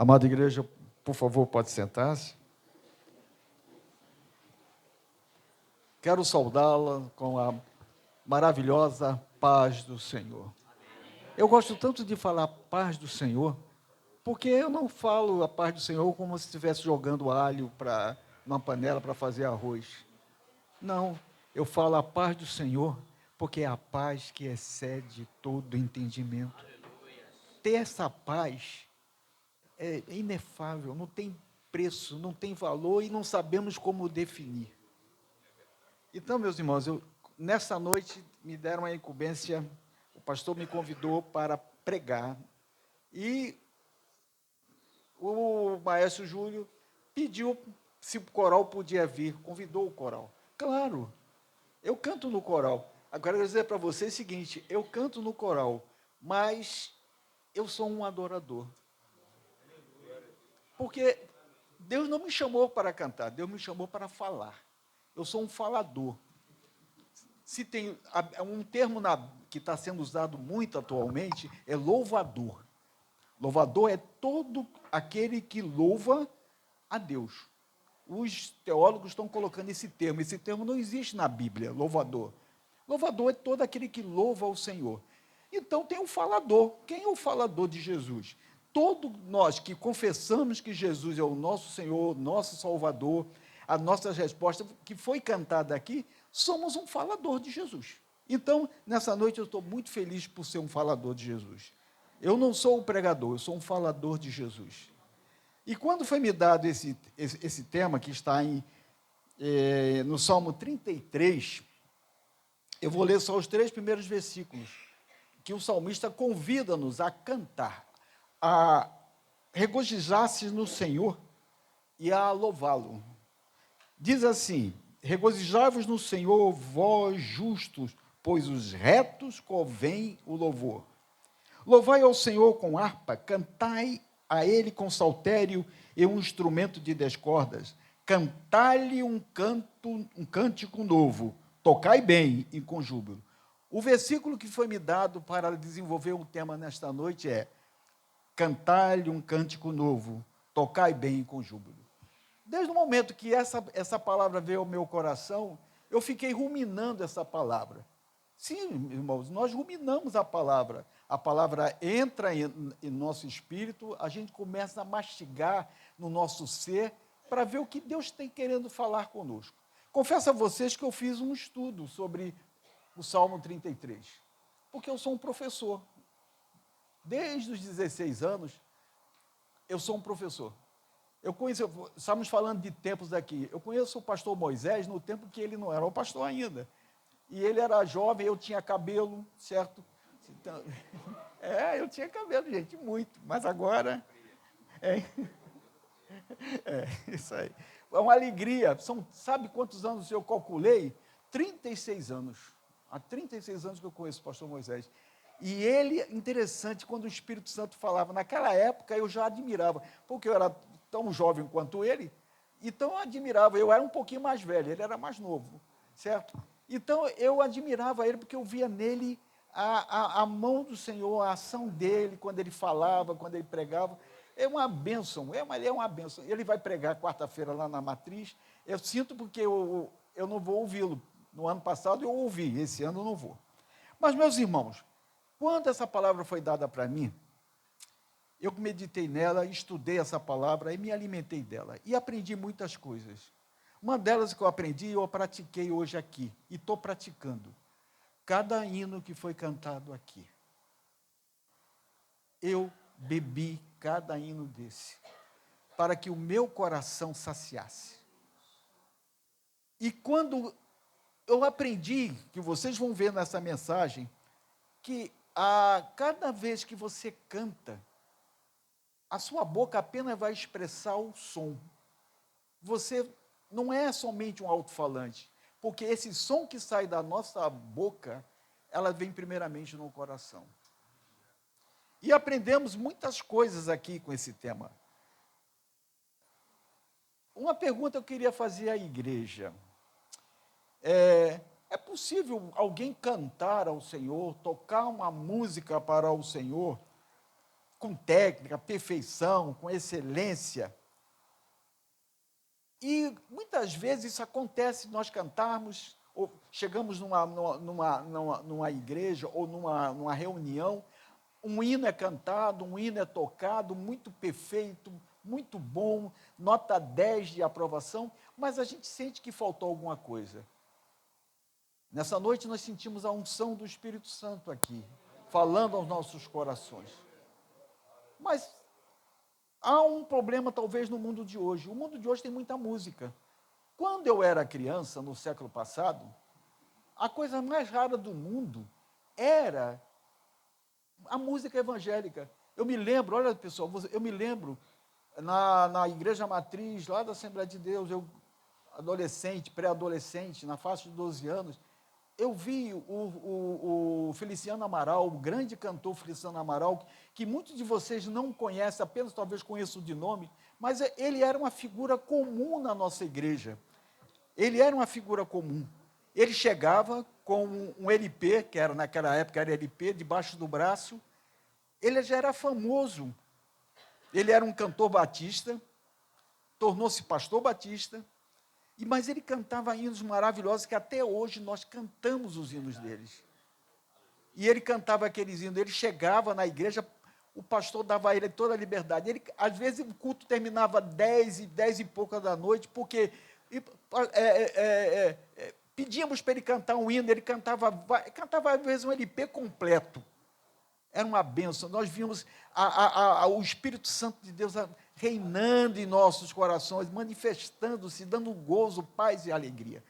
Amada igreja, por favor, pode sentar-se. Quero saudá-la com a maravilhosa paz do Senhor. Eu gosto tanto de falar paz do Senhor, porque eu não falo a paz do Senhor como se estivesse jogando alho para uma panela para fazer arroz. Não, eu falo a paz do Senhor, porque é a paz que excede todo entendimento. Ter essa paz é inefável, não tem preço, não tem valor e não sabemos como definir. Então, meus irmãos, nessa noite me deram a incumbência, o pastor me convidou para pregar e o maestro Júlio pediu se o coral podia vir, convidou o coral. Claro, eu canto no coral. Agora, eu vou dizer para vocês o seguinte, eu canto no coral, mas eu sou um adorador. Porque Deus não me chamou para cantar, Deus me chamou para falar. Eu sou um falador. Se tem um termo que está sendo usado muito atualmente, é louvador. Louvador é todo aquele que louva a Deus. Os teólogos estão colocando esse termo não existe na Bíblia, louvador. Louvador é todo aquele que louva o Senhor. Então tem o falador. Quem é o falador de Jesus? Todos nós que confessamos que Jesus é o nosso Senhor, nosso Salvador, a nossa resposta que foi cantada aqui, somos um falador de Jesus. Então, nessa noite eu estou muito feliz por ser um falador de Jesus. Eu não sou um pregador, eu sou um falador de Jesus. E quando foi me dado esse tema, que está no Salmo 33, eu vou ler só os 3 primeiros versículos, que o salmista convida-nos a cantar, a regozijar-se no Senhor e a louvá-lo. Diz assim: regozijai-vos no Senhor, vós justos, pois os retos convém o louvor. Louvai ao Senhor com harpa, cantai a Ele com saltério e um instrumento de 10 cordas. Cantai-lhe um cântico novo, tocai bem e com júbilo. O versículo que foi me dado para desenvolver um tema nesta noite é: cantai-lhe um cântico novo, tocai bem e com júbilo. Desde o momento que essa palavra veio ao meu coração, eu fiquei ruminando essa palavra. Sim, irmãos, nós ruminamos a palavra entra em nosso espírito, a gente começa a mastigar no nosso ser para ver o que Deus tem querendo falar conosco. Confesso a vocês que eu fiz um estudo sobre o Salmo 33, porque eu sou um professor. Desde os 16 anos, eu sou um professor. Estamos falando de tempos aqui, eu conheço o pastor Moisés no tempo que ele não era o pastor ainda. E ele era jovem, eu tinha cabelo, certo? Então, eu tinha cabelo, gente, muito. Mas agora... isso aí. É uma alegria. Sabe quantos anos eu calculei? 36 anos. Há 36 anos que eu conheço o pastor Moisés. E ele, interessante, quando o Espírito Santo falava, naquela época eu já admirava, porque eu era tão jovem quanto ele, então eu admirava, eu era um pouquinho mais velho, ele era mais novo, certo? Então eu admirava ele, porque eu via nele a mão do Senhor, a ação dele, quando ele falava, quando ele pregava, é uma bênção, é uma bênção. Ele vai pregar quarta-feira lá na Matriz, eu sinto porque eu não vou ouvi-lo. No ano passado eu ouvi, esse ano eu não vou. Mas, meus irmãos, quando essa palavra foi dada para mim, eu meditei nela, estudei essa palavra e me alimentei dela. E aprendi muitas coisas. Uma delas que eu aprendi, eu pratiquei hoje aqui. E estou praticando. Cada hino que foi cantado aqui, eu bebi cada hino desse, para que o meu coração saciasse. E quando eu aprendi, que vocês vão ver nessa mensagem, que cada vez que você canta, a sua boca apenas vai expressar o som. Você não é somente um alto-falante, porque esse som que sai da nossa boca, ela vem primeiramente no coração. E aprendemos muitas coisas aqui com esse tema. Uma pergunta eu queria fazer à igreja. É possível alguém cantar ao Senhor, tocar uma música para o Senhor, com técnica, perfeição, com excelência. E muitas vezes isso acontece, nós cantarmos, ou chegamos numa igreja ou numa reunião, um hino é cantado, um hino é tocado, muito perfeito, muito bom, nota 10 de aprovação, mas a gente sente que faltou alguma coisa. Nessa noite nós sentimos a unção do Espírito Santo aqui, falando aos nossos corações. Mas há um problema talvez no mundo de hoje. O mundo de hoje tem muita música. Quando eu era criança, no século passado, a coisa mais rara do mundo era a música evangélica. Eu me lembro, olha pessoal, eu me lembro na igreja matriz, lá da Assembleia de Deus, eu, adolescente, pré-adolescente, na faixa de 12 anos, eu vi o Feliciano Amaral, o grande cantor Feliciano Amaral, que muitos de vocês não conhecem, apenas talvez conheçam de nome, mas ele era uma figura comum na nossa igreja. Ele era uma figura comum. Ele chegava com um LP, que era naquela época era LP, debaixo do braço. Ele já era famoso. Ele era um cantor batista, tornou-se pastor batista, mas ele cantava hinos maravilhosos que até hoje nós cantamos os hinos deles. E ele cantava aqueles hinos, ele chegava na igreja, o pastor dava a ele toda a liberdade. Ele, às vezes o culto terminava 10 e pouca da noite, porque pedíamos para ele cantar um hino, ele cantava às vezes um LP completo. Era uma bênção. Nós vimos o Espírito Santo de Deus reinando em nossos corações, manifestando-se, dando gozo, paz e alegria.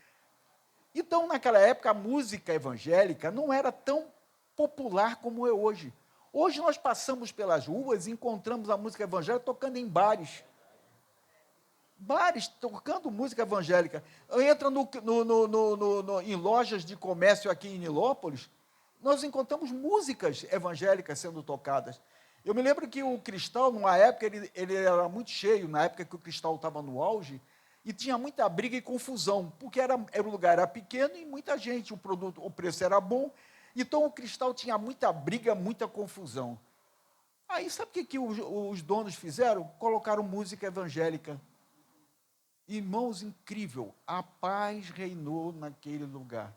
Então, naquela época, a música evangélica não era tão popular como é hoje. Hoje nós passamos pelas ruas e encontramos a música evangélica tocando em bares. Bares tocando música evangélica. Entra em lojas de comércio aqui em Nilópolis, nós encontramos músicas evangélicas sendo tocadas. Eu me lembro que o Cristal, numa época, ele era muito cheio, na época que o Cristal estava no auge, e tinha muita briga e confusão, porque o lugar era pequeno e muita gente, o preço era bom, então o Cristal tinha muita briga, muita confusão. Aí, sabe o que os donos fizeram? Colocaram música evangélica. Irmãos, incrível, a paz reinou naquele lugar.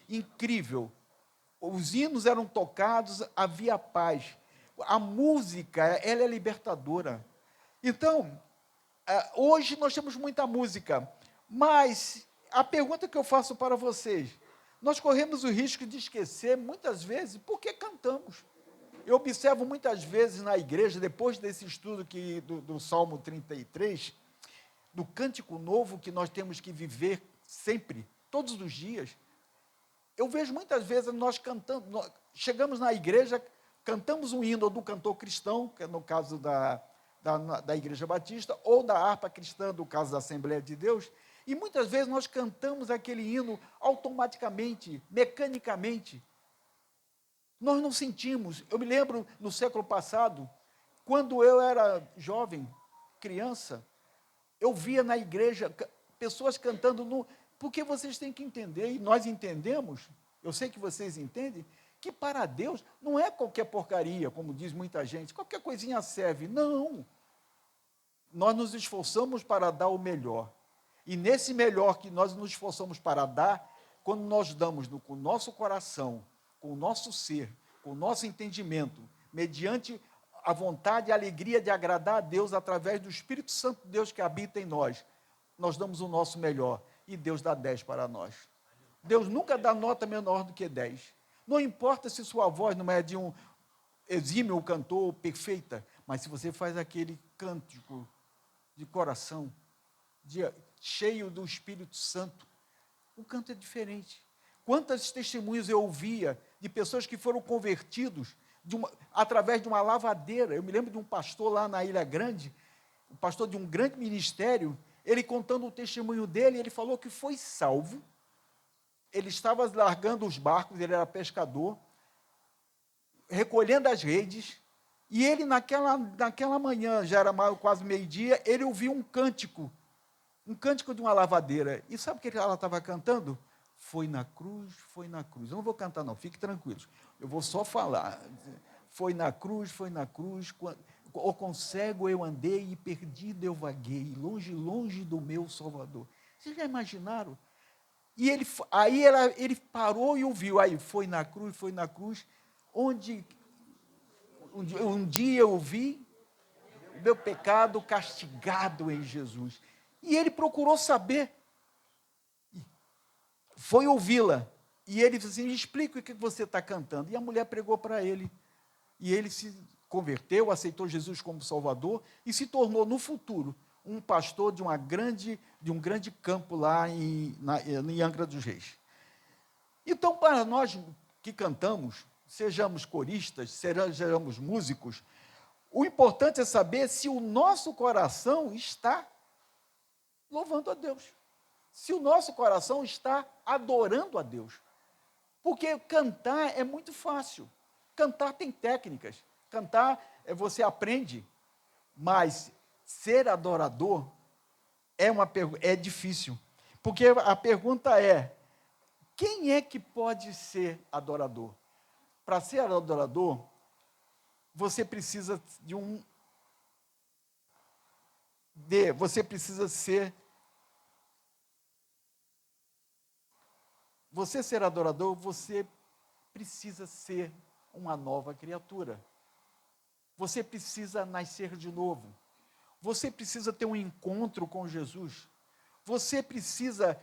Incrível. Os hinos eram tocados, havia paz. A música, ela é libertadora. Então, hoje nós temos muita música, mas a pergunta que eu faço para vocês, nós corremos o risco de esquecer, muitas vezes, por que cantamos. Eu observo muitas vezes na igreja, depois desse estudo do Salmo 33, do cântico novo que nós temos que viver sempre, todos os dias, eu vejo muitas vezes nós cantando, chegamos na igreja, cantamos um hino do cantor cristão, que é no caso da Igreja Batista, ou da harpa cristã, no caso da Assembleia de Deus, e muitas vezes nós cantamos aquele hino automaticamente, mecanicamente. Nós não sentimos. Eu me lembro, no século passado, quando eu era jovem, criança, eu via na igreja pessoas cantando, porque vocês têm que entender, e nós entendemos, eu sei que vocês entendem, que para Deus não é qualquer porcaria, como diz muita gente, qualquer coisinha serve. Não. Nós nos esforçamos para dar o melhor. E nesse melhor que nós nos esforçamos para dar, quando nós damos com o nosso coração, com o nosso ser, com o nosso entendimento, mediante a vontade e a alegria de agradar a Deus através do Espírito Santo de Deus que habita em nós, nós damos o nosso melhor e Deus dá 10 para nós. Deus nunca dá nota menor do que 10. Não importa se sua voz não é de um exímio cantor perfeita, mas se você faz aquele cântico de coração, cheio do Espírito Santo, o canto é diferente. Quantas testemunhas eu ouvia de pessoas que foram convertidos através de uma lavadeira. Eu me lembro de um pastor lá na Ilha Grande, um pastor de um grande ministério, ele contando o testemunho dele, ele falou que foi salvo, ele estava largando os barcos, ele era pescador, recolhendo as redes, e ele naquela manhã, já era quase meio-dia, ele ouviu um cântico de uma lavadeira. E sabe o que ela estava cantando? Foi na cruz, foi na cruz. Eu não vou cantar não, fique tranquilos. Eu vou só falar. foi na cruz, ó com cego eu andei e perdido eu vaguei, longe, longe do meu Salvador. Vocês já imaginaram? E ele parou e ouviu, aí foi na cruz, onde um dia eu vi o meu pecado castigado em Jesus. E ele procurou saber, foi ouvi-la. E ele disse assim, me explica o que você está cantando. E a mulher pregou para ele. E ele se converteu, aceitou Jesus como Salvador e se tornou, no futuro, um pastor de um grande campo lá em Angra dos Reis. Então, para nós que cantamos, sejamos coristas, sejamos músicos, o importante é saber se o nosso coração está louvando a Deus, se o nosso coração está adorando a Deus. Porque cantar é muito fácil, cantar tem técnicas, cantar você aprende, mas ser adorador é difícil. Porque a pergunta é, quem é que pode ser adorador? Para ser adorador, você precisa você precisa ser. Você ser adorador, você precisa ser uma nova criatura. Você precisa nascer de novo. Você precisa ter um encontro com Jesus. Você precisa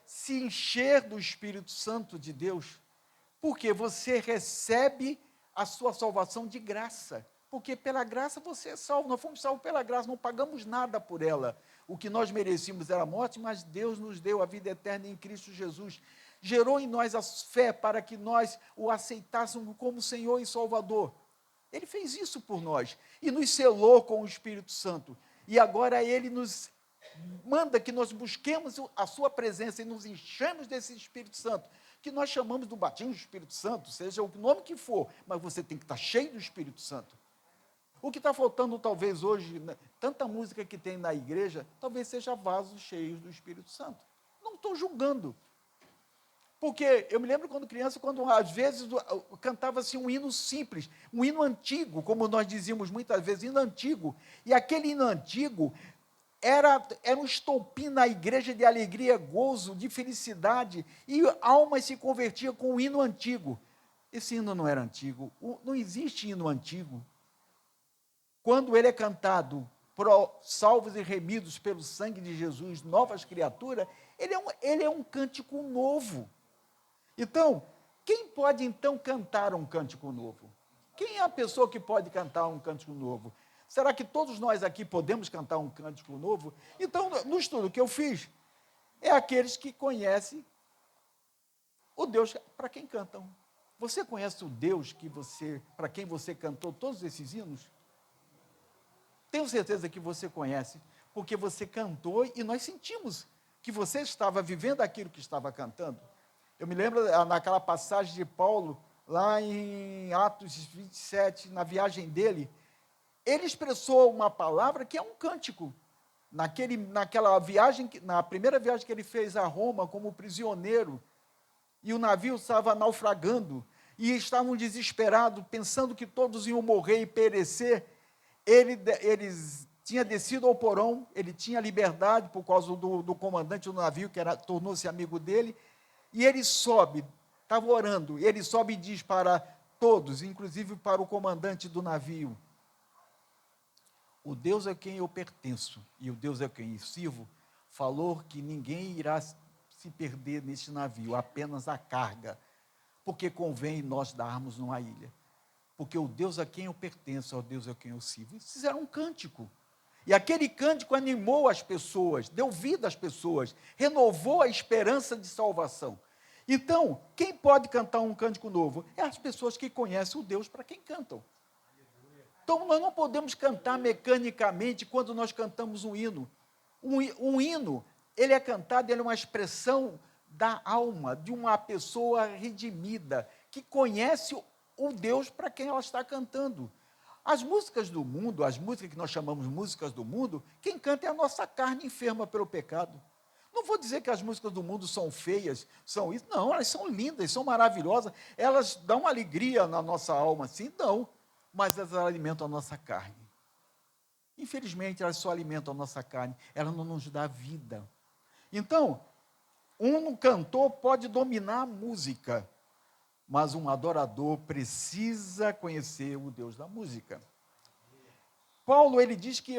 se encher do Espírito Santo de Deus, porque você recebe a sua salvação de graça. Porque pela graça você é salvo, nós fomos salvos pela graça, não pagamos nada por ela. O que nós merecíamos era a morte, mas Deus nos deu a vida eterna em Cristo Jesus. Gerou em nós a fé para que nós o aceitássemos como Senhor e Salvador. Ele fez isso por nós e nos selou com o Espírito Santo. E agora Ele nos manda que nós busquemos a sua presença e nos enchamos desse Espírito Santo, que nós chamamos do batismo do Espírito Santo, seja o nome que for, mas você tem que estar cheio do Espírito Santo. O que está faltando talvez hoje, tanta música que tem na igreja, talvez seja vasos cheios do Espírito Santo. Não estou julgando. Porque eu me lembro quando criança, quando às vezes cantava-se um hino simples, um hino antigo, como nós dizíamos muitas vezes, hino antigo. E aquele hino antigo era um estopim na igreja de alegria, gozo, de felicidade, e almas se convertiam com o hino antigo. Esse hino não era antigo, não existe hino antigo. Quando ele é cantado, salvos e remidos pelo sangue de Jesus, novas criaturas, ele é um cântico novo. Então, quem pode então cantar um cântico novo? Quem é a pessoa que pode cantar um cântico novo? Será que todos nós aqui podemos cantar um cântico novo? Então, no estudo que eu fiz, é aqueles que conhecem o Deus para quem cantam. Você conhece o Deus para quem você cantou todos esses hinos? Tenho certeza que você conhece, porque você cantou e nós sentimos que você estava vivendo aquilo que estava cantando. Eu me lembro naquela passagem de Paulo, lá em Atos 27, na viagem dele, ele expressou uma palavra que é um cântico. Naquela viagem, na primeira viagem que ele fez a Roma como prisioneiro, e o navio estava naufragando, e estavam desesperados, pensando que todos iam morrer e perecer. Eles tinha descido ao porão, ele tinha liberdade por causa do comandante do navio, que tornou-se amigo dele, e ele sobe, estava orando, e ele sobe e diz para todos, inclusive para o comandante do navio: o Deus a quem eu pertenço e o Deus a quem eu sirvo falou que ninguém irá se perder neste navio, apenas a carga, porque convém nós darmos numa ilha. Porque o Deus a quem eu pertenço é o Deus a quem eu sirvo. Eles fizeram um cântico. E aquele cântico animou as pessoas, deu vida às pessoas, renovou a esperança de salvação. Então, quem pode cantar um cântico novo? É as pessoas que conhecem o Deus para quem cantam. Então, nós não podemos cantar mecanicamente quando nós cantamos um hino. Um hino, ele é cantado, ele é uma expressão da alma, de uma pessoa redimida, que conhece o Deus para quem ela está cantando. As músicas do mundo, as músicas que nós chamamos músicas do mundo, quem canta é a nossa carne enferma pelo pecado. Não vou dizer que as músicas do mundo são feias, são isso. Não, elas são lindas, são maravilhosas. Elas dão alegria na nossa alma, sim, dão. mas elas alimentam a nossa carne. Infelizmente, elas só alimentam a nossa carne, elas não nos dão vida. Então, um cantor pode dominar a música, mas um adorador precisa conhecer o Deus da música. Paulo, ele diz que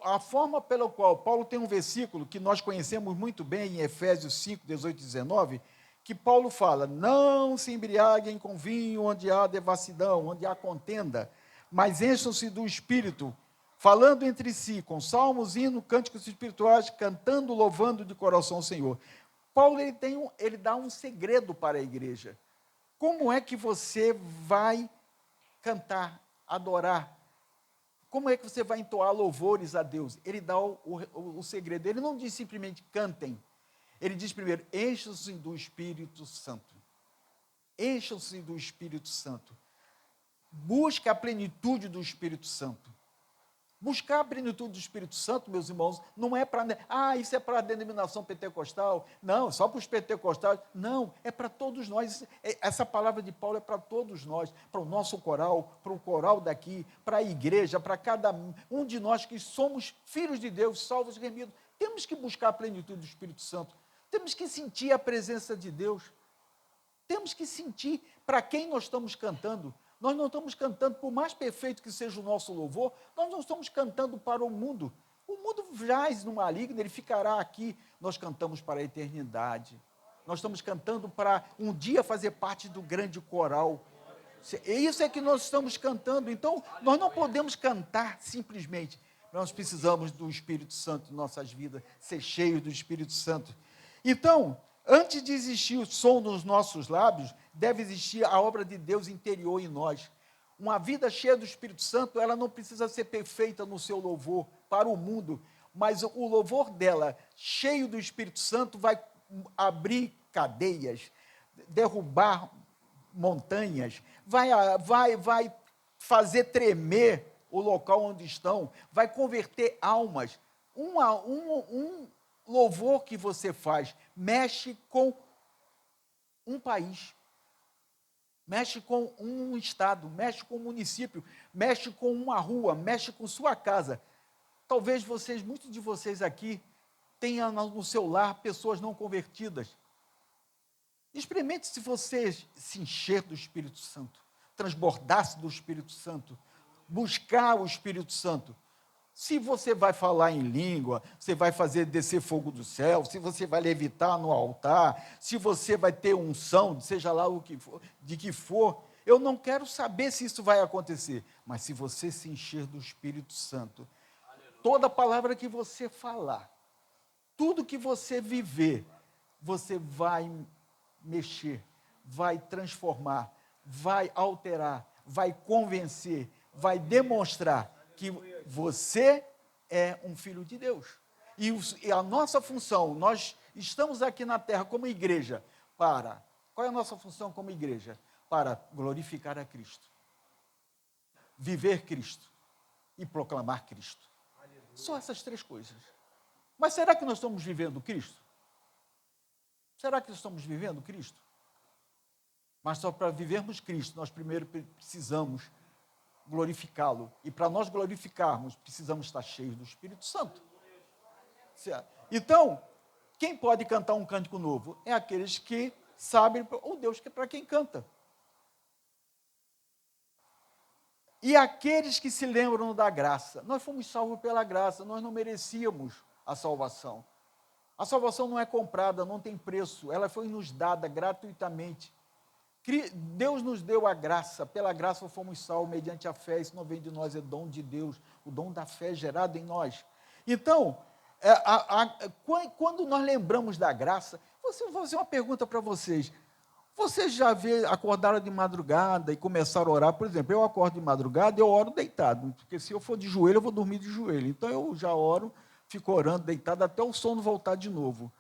a forma pela qual, Paulo tem um versículo que nós conhecemos muito bem, em Efésios 5, 18 e 19, que Paulo fala, não se embriaguem com vinho onde há devassidão, onde há contenda, mas encham-se do Espírito, falando entre si, com salmos, hinos, cânticos espirituais, cantando, louvando de coração o Senhor. Paulo, ele dá um segredo para a igreja. Como é que você vai cantar, adorar? Como é que você vai entoar louvores a Deus? Ele dá o segredo. Ele não diz simplesmente cantem. Ele diz primeiro, encham-se do Espírito Santo. Encham-se do Espírito Santo. Busca a plenitude do Espírito Santo. Buscar a plenitude do Espírito Santo, meus irmãos, não é para... isso é para a denominação pentecostal. Não, só para os pentecostais. Não, é para todos nós. Essa palavra de Paulo é para todos nós, para o nosso coral, para o coral daqui, para a igreja, para cada um de nós que somos filhos de Deus, salvos, remidos. Temos que buscar a plenitude do Espírito Santo. Temos que sentir a presença de Deus. Temos que sentir para quem nós estamos cantando. Nós não estamos cantando, por mais perfeito que seja o nosso louvor, nós não estamos cantando para o mundo. O mundo jaz no maligno, ele ficará aqui. Nós cantamos para a eternidade. Nós estamos cantando para um dia fazer parte do grande coral. Isso é que nós estamos cantando. Então, nós não podemos cantar simplesmente. Nós precisamos do Espírito Santo em nossas vidas, ser cheios do Espírito Santo. Então, antes de existir o som nos nossos lábios, deve existir a obra de Deus interior em nós. Uma vida cheia do Espírito Santo, ela não precisa ser perfeita no seu louvor para o mundo, mas o louvor dela, cheio do Espírito Santo, vai abrir cadeias, derrubar montanhas, vai fazer tremer o local onde estão, vai converter almas. Um louvor que você faz mexe com um país, mexe com um estado, mexe com um município, mexe com uma rua, mexe com sua casa. Talvez muitos de vocês aqui, tenham no seu lar pessoas não convertidas. Experimente se você se encher do Espírito Santo, transbordar-se do Espírito Santo, buscar o Espírito Santo. Se você vai falar em língua, você vai fazer descer fogo do céu, se você vai levitar no altar, se você vai ter unção, seja lá o que for, de que for, eu não quero saber se isso vai acontecer, mas se você se encher do Espírito Santo, toda palavra que você falar, tudo que você viver, você vai mexer, vai transformar, vai alterar, vai convencer, vai demonstrar que você é um filho de Deus. E a nossa função, nós estamos aqui na terra como igreja, qual é a nossa função como igreja? Para glorificar a Cristo, viver Cristo e proclamar Cristo. Só essas três coisas. Mas será que nós estamos vivendo Cristo? Será que nós estamos vivendo Cristo? Mas só para vivermos Cristo, nós primeiro precisamos glorificá-lo. E para nós glorificarmos, precisamos estar cheios do Espírito Santo. Certo? Então, quem pode cantar um cântico novo? É aqueles que sabem o Deus que é para quem canta. E aqueles que se lembram da graça. Nós fomos salvos pela graça, nós não merecíamos a salvação. A salvação não é comprada, não tem preço, ela foi nos dada gratuitamente. Deus nos deu a graça, pela graça fomos salvos mediante a fé, isso não vem de nós, é dom de Deus, o dom da fé gerado em nós. Então, quando nós lembramos da graça, vou fazer uma pergunta para vocês. Vocês já acordaram de madrugada e começaram a orar? Por exemplo, eu acordo de madrugada e eu oro deitado, porque se eu for de joelho, eu vou dormir de joelho. Então, eu já oro, fico orando deitado até o sono voltar de novo.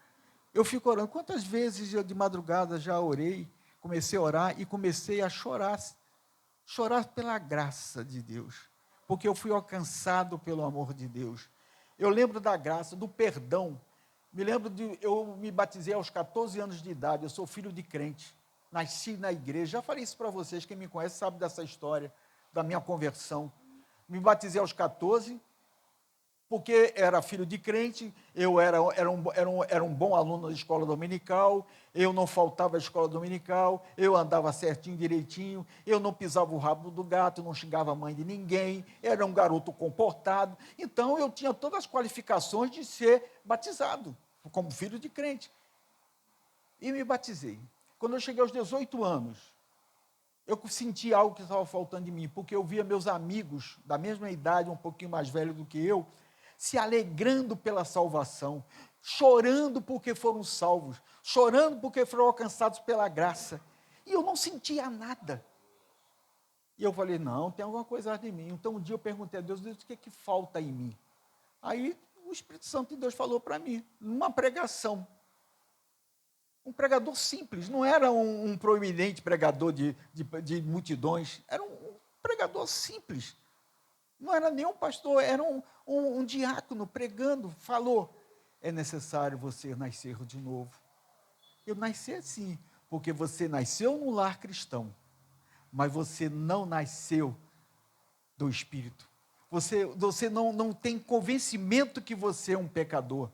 Eu fico orando. Quantas vezes eu de madrugada já orei, comecei a orar e comecei a chorar pela graça de Deus, porque eu fui alcançado pelo amor de Deus. Eu lembro da graça, do perdão. Eu me batizei aos 14 anos de idade, eu sou filho de crente, nasci na igreja, já falei isso para vocês, quem me conhece sabe dessa história, da minha conversão. Me batizei aos 14, porque era filho de crente, eu era um bom aluno da escola dominical, eu não faltava à escola dominical, eu andava certinho, direitinho, eu não pisava o rabo do gato, não xingava a mãe de ninguém, era um garoto comportado, então eu tinha todas as qualificações de ser batizado, como filho de crente. E me batizei. Quando eu cheguei aos 18 anos, eu senti algo que estava faltando em mim, porque eu via meus amigos da mesma idade, um pouquinho mais velhos do que eu, se alegrando pela salvação, chorando porque foram salvos, chorando porque foram alcançados pela graça. E eu não sentia nada. E eu falei, não, tem alguma coisa em mim. Então um dia eu perguntei a Deus, o que é que falta em mim? Aí o Espírito Santo de Deus falou para mim, numa pregação. Um pregador simples, não era um proeminente pregador de multidões, era um pregador simples. Não era nenhum pastor, era um diácono pregando, falou, é necessário você nascer de novo. Eu nasci assim, porque você nasceu num lar cristão, mas você não nasceu do Espírito. Você não tem convencimento que você é um pecador.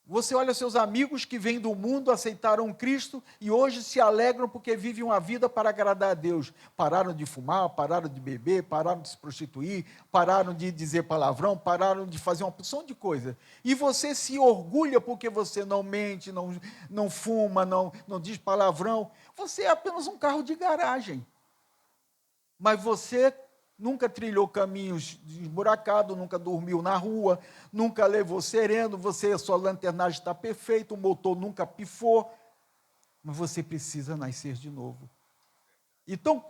Você olha seus amigos que vêm do mundo, aceitaram Cristo e hoje se alegram porque vivem uma vida para agradar a Deus. Pararam de fumar, pararam de beber, pararam de se prostituir, pararam de dizer palavrão, pararam de fazer uma porção de coisa. E você se orgulha porque você não mente, não fuma, não diz palavrão. Você é apenas um carro de garagem. Mas você nunca trilhou caminhos esburacados, nunca dormiu na rua, nunca levou sereno, a sua lanternagem está perfeita, o motor nunca pifou, mas você precisa nascer de novo. Então,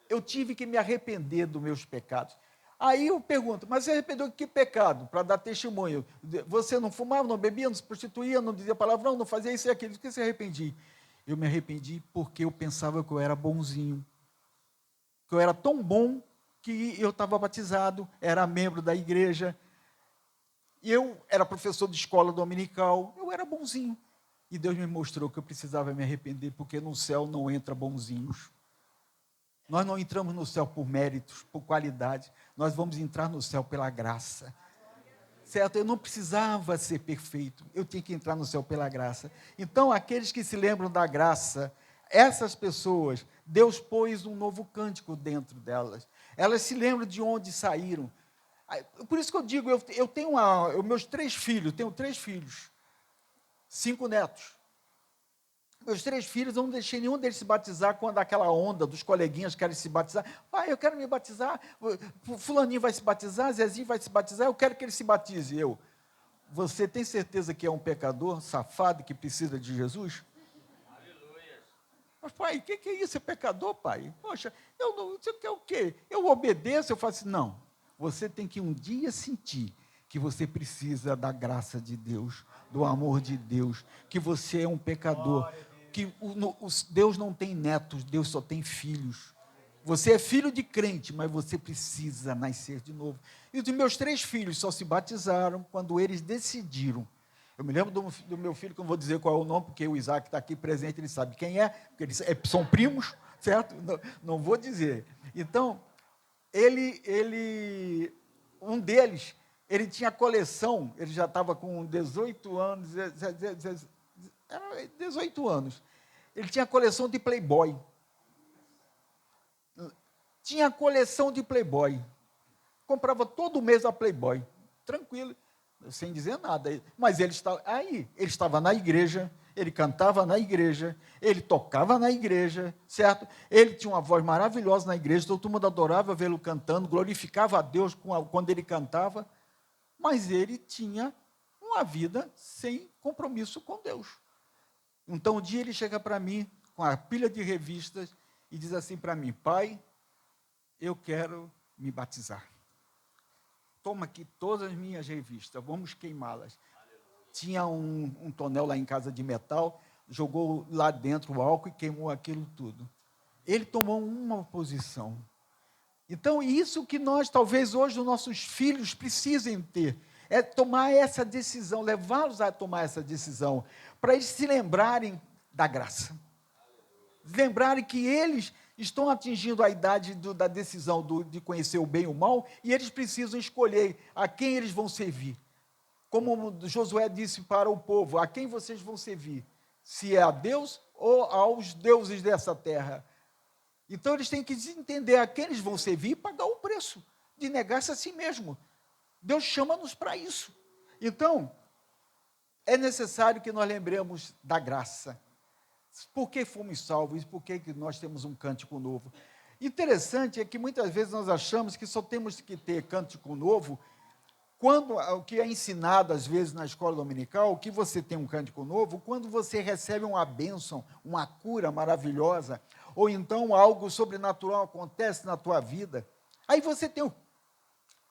eu tive que me arrepender dos meus pecados. Aí eu pergunto, mas você arrependeu de que pecado? Para dar testemunho. Você não fumava, não bebia, não se prostituía, não dizia palavrão, não fazia isso e aquilo. De que você arrependi? Eu me arrependi porque eu pensava que eu era bonzinho, que eu era tão bom que eu estava batizado, era membro da igreja, e eu era professor de escola dominical, eu era bonzinho. E Deus me mostrou que eu precisava me arrepender, porque no céu não entra bonzinhos. Nós não entramos no céu por méritos, por qualidade, nós vamos entrar no céu pela graça. Certo? Eu não precisava ser perfeito, eu tinha que entrar no céu pela graça. Então, aqueles que se lembram da graça, essas pessoas, Deus pôs um novo cântico dentro delas. Elas se lembram de onde saíram. Por isso que eu digo, eu tenho meus 3 filhos, tenho 3 filhos, 5 netos. Meus 3 filhos, eu não deixei nenhum deles se batizar quando aquela onda dos coleguinhas querem se batizar. Pai, eu quero me batizar, fulaninho vai se batizar, Zezinho vai se batizar, eu quero que ele se batize. Você tem certeza que é um pecador, safado, que precisa de Jesus? Mas, pai, o que é isso? É pecador, pai? Poxa, você quer o quê? Eu obedeço, eu faço assim, não. Você tem que um dia sentir que você precisa da graça de Deus, do amor de Deus, que você é um pecador, que Deus não tem netos, Deus só tem filhos. Você é filho de crente, mas você precisa nascer de novo. E os meus 3 filhos só se batizaram quando eles decidiram. Eu me lembro do meu filho, que eu não vou dizer qual é o nome, porque o Isaac está aqui presente, ele sabe quem é, porque eles são primos, certo? Não vou dizer. Então, um deles, ele tinha coleção, ele já estava com 18 anos, 18 anos, ele tinha coleção de Playboy. Tinha coleção de Playboy. Comprava todo mês a Playboy, tranquilo, sem dizer nada. Mas ele estava na igreja, ele cantava na igreja, ele tocava na igreja, certo? Ele tinha uma voz maravilhosa na igreja, todo mundo adorava vê-lo cantando, glorificava a Deus quando ele cantava, mas ele tinha uma vida sem compromisso com Deus. Então, um dia ele chega para mim, com a pilha de revistas, e diz assim para mim, pai, eu quero me batizar. Toma aqui todas as minhas revistas, vamos queimá-las. Tinha um tonel lá em casa de metal, jogou lá dentro o álcool e queimou aquilo tudo. Ele tomou uma posição. Então, isso que nós, talvez hoje, os nossos filhos precisem ter, é tomar essa decisão, levá-los a tomar essa decisão, para eles se lembrarem da graça. Lembrarem que eles estão atingindo a idade da decisão de conhecer o bem e o mal, e eles precisam escolher a quem eles vão servir. Como Josué disse para o povo, a quem vocês vão servir? Se é a Deus ou aos deuses dessa terra? Então eles têm que entender a quem eles vão servir e pagar o preço de negar-se a si mesmo. Deus chama-nos para isso. Então, é necessário que nós lembremos da graça. Por que fomos salvos? Por que nós temos um cântico novo? Interessante é que muitas vezes nós achamos que só temos que ter cântico novo quando o que é ensinado às vezes na escola dominical, que você tem um cântico novo, quando você recebe uma bênção, uma cura maravilhosa, ou então algo sobrenatural acontece na tua vida, aí você tem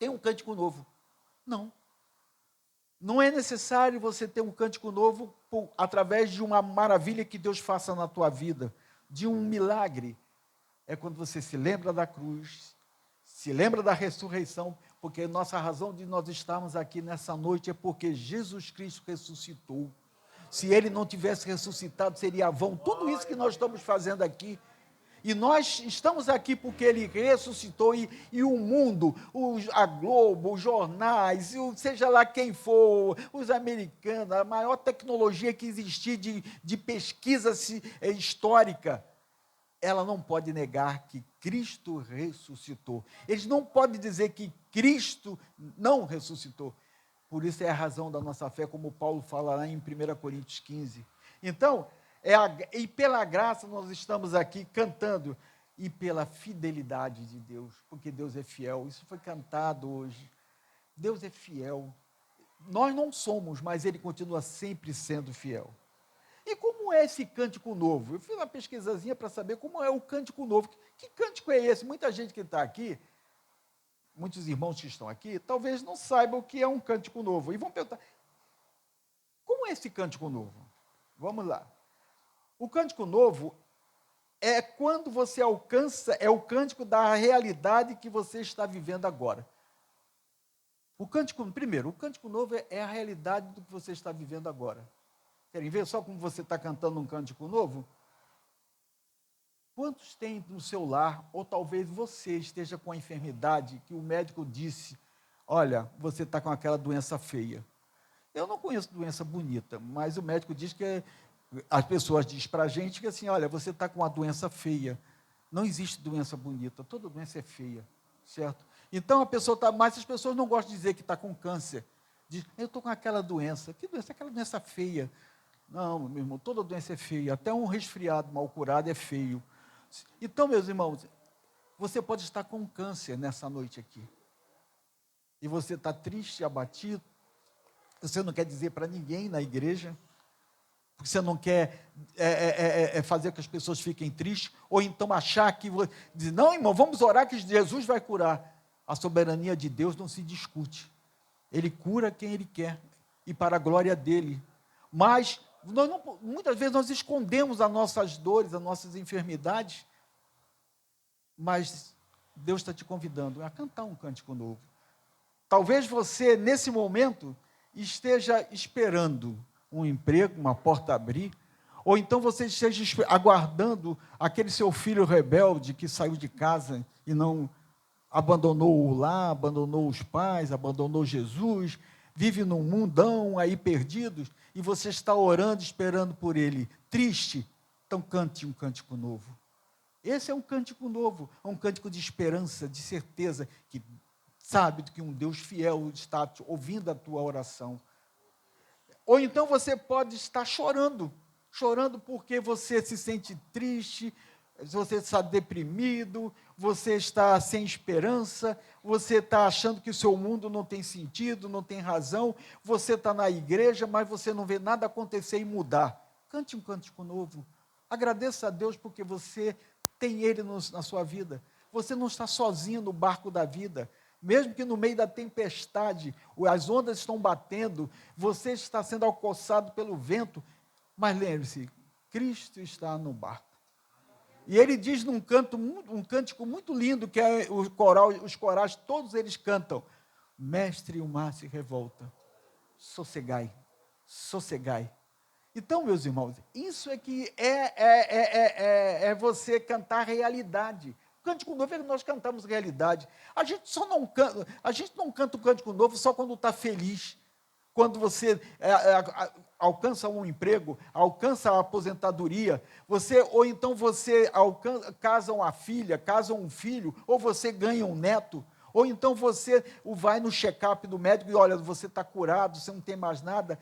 um cântico novo. Não. Não é necessário você ter um cântico novo através de uma maravilha que Deus faça na tua vida, de um milagre. É quando você se lembra da cruz, se lembra da ressurreição, porque nossa razão de nós estarmos aqui nessa noite é porque Jesus Cristo ressuscitou. Se Ele não tivesse ressuscitado, seria vão tudo isso que nós estamos fazendo aqui. E nós estamos aqui porque Ele ressuscitou e o mundo, a Globo, os jornais, seja lá quem for, os americanos, a maior tecnologia que existir de pesquisa histórica, ela não pode negar que Cristo ressuscitou. Eles não podem dizer que Cristo não ressuscitou. Por isso é a razão da nossa fé, como Paulo fala lá em 1 Coríntios 15. Então, e pela graça nós estamos aqui cantando, e pela fidelidade de Deus, porque Deus é fiel. Isso foi cantado hoje. Deus é fiel. Nós não somos, mas Ele continua sempre sendo fiel. E como é esse cântico novo? Eu fiz uma pesquisazinha para saber como é o cântico novo. Que cântico é esse? Muita gente que está aqui, muitos irmãos que estão aqui, talvez não saibam o que é um cântico novo. E vão perguntar, como é esse cântico novo? Vamos lá. O cântico novo é quando você alcança, é o cântico da realidade que você está vivendo agora. Primeiro, o cântico novo é a realidade do que você está vivendo agora. Querem ver só como você está cantando um cântico novo? Quantos tem no seu lar, ou talvez você esteja com a enfermidade que o médico disse, olha, você está com aquela doença feia. Eu não conheço doença bonita, mas o médico diz que as pessoas dizem para a gente que assim, olha, você está com uma doença feia. Não existe doença bonita, toda doença é feia, certo? Então a pessoa está, mas as pessoas não gostam de dizer que está com câncer. Diz, eu estou com aquela doença. Que doença? Aquela doença feia. Não, meu irmão, toda doença é feia, até um resfriado mal curado é feio. Então, meus irmãos, você pode estar com câncer nessa noite aqui. E você está triste, abatido, você não quer dizer para ninguém na igreja, porque você não quer fazer com que as pessoas fiquem tristes, ou então achar que, dizer, não, irmão, vamos orar que Jesus vai curar. A soberania de Deus não se discute. Ele cura quem Ele quer, e para a glória dEle. Mas muitas vezes nós escondemos as nossas dores, as nossas enfermidades, mas Deus está te convidando a cantar um cântico novo. Talvez você, nesse momento, esteja esperando um emprego, uma porta abrir, ou então você esteja aguardando aquele seu filho rebelde que saiu de casa e não abandonou o lar, abandonou os pais, abandonou Jesus, vive num mundão aí perdidos, e você está orando, esperando por ele, triste. Então cante um cântico novo. Esse é um cântico novo, é um cântico de esperança, de certeza, que sabe que um Deus fiel está ouvindo a tua oração. Ou então você pode estar chorando porque você se sente triste, você está deprimido, você está sem esperança, você está achando que o seu mundo não tem sentido, não tem razão, você está na igreja, mas você não vê nada acontecer e mudar. Cante um cântico novo. Agradeça a Deus porque você tem Ele na sua vida. Você não está sozinho no barco da vida. Mesmo que no meio da tempestade, as ondas estão batendo, você está sendo alcoçado pelo vento, mas lembre-se, Cristo está no barco. E ele diz um cântico muito lindo, que é os corais, todos eles cantam, mestre, o mar se revolta, sossegai, sossegai. Então, meus irmãos, isso é que é você cantar realidade. O cântico novo é que nós cantamos realidade. A gente não canta o cântico novo só quando está feliz, quando você alcança um emprego, alcança a aposentadoria, ou então você casa uma filha, casa um filho, ou você ganha um neto, ou então você vai no check-up do médico e olha, você está curado, você não tem mais nada.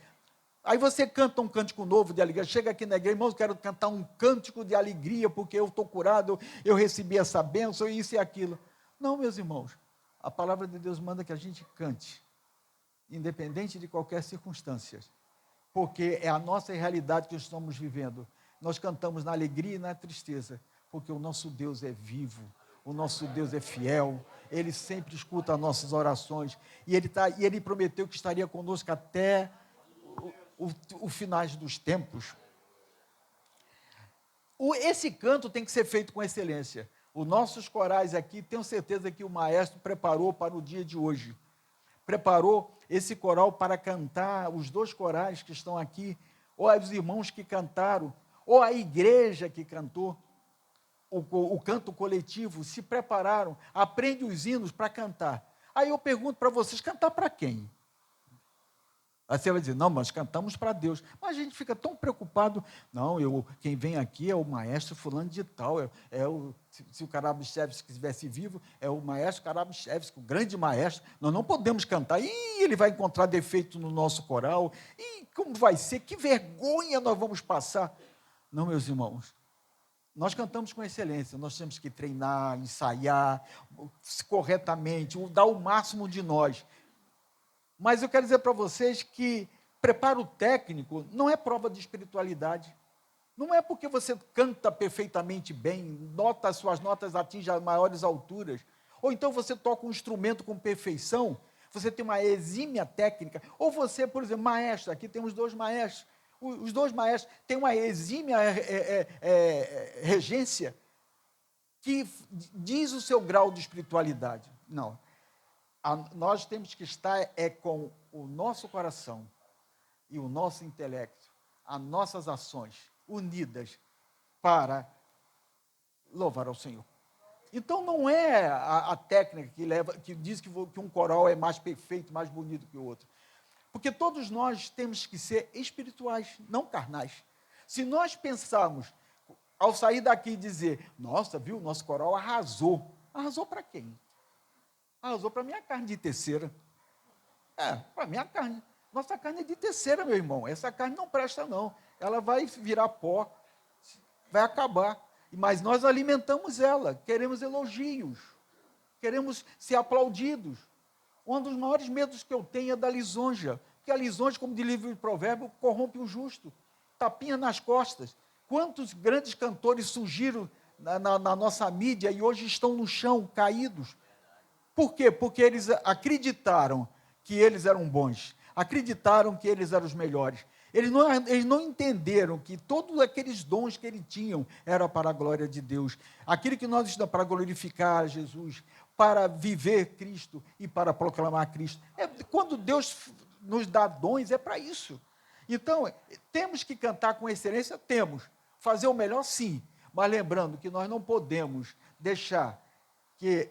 Aí você canta um cântico novo de alegria, chega aqui na igreja, irmãos, quero cantar um cântico de alegria, porque eu estou curado, eu recebi essa bênção, isso e aquilo. Não, meus irmãos, a palavra de Deus manda que a gente cante, independente de qualquer circunstância, porque é a nossa realidade que estamos vivendo. Nós cantamos na alegria e na tristeza, porque o nosso Deus é vivo, o nosso Deus é fiel, Ele sempre escuta as nossas orações, e Ele prometeu que estaria conosco até o finais dos tempos. Esse canto tem que ser feito com excelência. Os nossos corais aqui, tenho certeza que o maestro preparou para o dia de hoje. Preparou esse coral para cantar, os 2 corais que estão aqui, ou os irmãos que cantaram, ou a igreja que cantou, o canto coletivo, se prepararam, aprende os hinos para cantar. Aí eu pergunto para vocês, cantar para quem? Aí você vai dizer, não, mas cantamos para Deus. Mas a gente fica tão preocupado. Não, quem vem aqui é o maestro fulano de tal. Se o Karabchevsky estivesse vivo, é o maestro Karabchevsky, o grande maestro. Nós não podemos cantar. Ele vai encontrar defeito no nosso coral. Como vai ser? Que vergonha nós vamos passar. Não, meus irmãos. Nós cantamos com excelência. Nós temos que treinar, ensaiar corretamente, dar o máximo de nós. Mas eu quero dizer para vocês que preparo técnico não é prova de espiritualidade. Não é porque você canta perfeitamente bem, suas notas atingem as maiores alturas, ou então você toca um instrumento com perfeição, você tem uma exímia técnica, ou você, por exemplo, maestro, aqui temos 2 maestros, os 2 maestros têm uma exímia regência que diz o seu grau de espiritualidade. Não. Nós temos que estar com o nosso coração e o nosso intelecto, as nossas ações unidas para louvar ao Senhor. Então não é a técnica que diz que um coral é mais perfeito, mais bonito que o outro. Porque todos nós temos que ser espirituais, não carnais. Se nós pensarmos, ao sair daqui e dizer, nossa, viu, nosso coral arrasou. Arrasou para quem? Arrasou para a minha carne de terceira. Para a minha carne. Nossa carne é de terceira, meu irmão. Essa carne não presta, não. Ela vai virar pó, vai acabar. Mas nós alimentamos ela, queremos elogios, queremos ser aplaudidos. Um dos maiores medos que eu tenho é da lisonja. Porque a lisonja, como diz o livro de Provérbios, corrompe o justo. Tapinha nas costas. Quantos grandes cantores surgiram na nossa mídia e hoje estão no chão, caídos? Por quê? Porque eles acreditaram que eles eram bons, acreditaram que eles eram os melhores. Eles não entenderam que todos aqueles dons que eles tinham era para a glória de Deus. Aquilo que nós estamos para glorificar Jesus, para viver Cristo e para proclamar Cristo. Quando Deus nos dá dons, é para isso. Então, temos que cantar com excelência? Temos. Fazer o melhor? Sim. Mas lembrando que nós não podemos deixar que